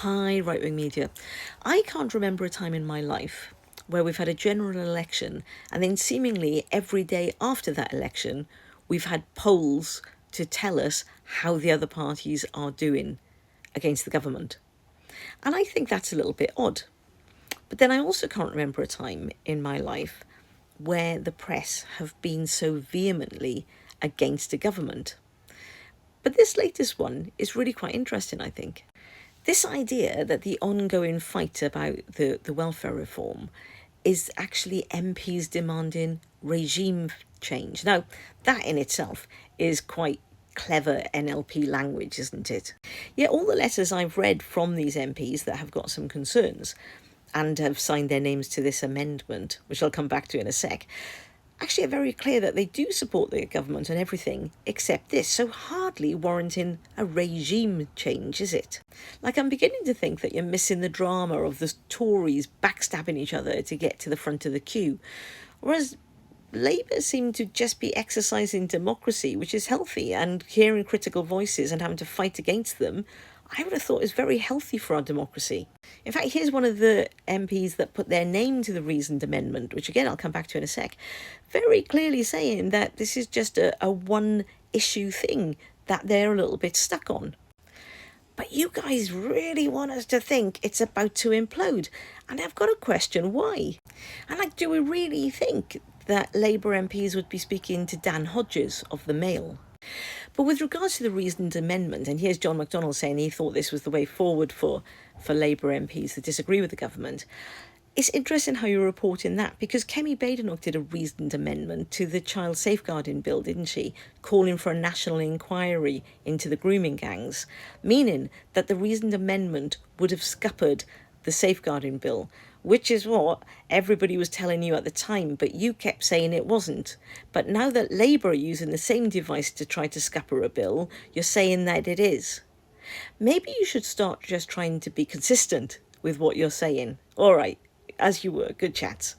Hi, right-wing media. I can't remember a time in my life where we've had a general election and then seemingly every day after that election, we've had polls to tell us how the other parties are doing against the government. And I think that's a little bit odd. But then I also can't remember a time in my life where the press have been so vehemently against a government. But this latest one is really quite interesting, I think. This idea that the ongoing fight about the welfare reform is actually MPs demanding regime change. Now, that in itself is quite clever NLP language, isn't it? Yet all the letters I've read from these MPs that have got some concerns and have signed their names to this amendment, which I'll come back to in a sec, actually are very clear that they do support the government and everything except this, so hardly warranting a regime change, is it? Like, I'm beginning to think that you're missing the drama of the Tories backstabbing each other to get to the front of the queue, whereas Labour seem to just be exercising democracy, which is healthy, and hearing critical voices and having to fight against them, I would have thought is very healthy for our democracy. In fact, here's one of the MPs that put their name to the reasoned amendment, which again I'll come back to in a sec, very clearly saying that this is just a one issue thing that they're a little bit stuck on. But you guys really want us to think it's about to implode. And I've got to question why. And do we really think that Labour MPs would be speaking to Dan Hodges of the Mail? But with regards to the reasoned amendment, and here's John McDonnell saying he thought this was the way forward for Labour MPs that disagree with the government, it's interesting how you're reporting that, because Kemi Badenoch did a reasoned amendment to the child safeguarding bill, didn't she, calling for a national inquiry into the grooming gangs, meaning that the reasoned amendment would have scuppered the safeguarding bill, which is what everybody was telling you at the time, but you kept saying it wasn't. But now that Labour are using the same device to try to scupper a bill, you're saying that it is. Maybe you should start just trying to be consistent with what you're saying. All right, as you were, good chats.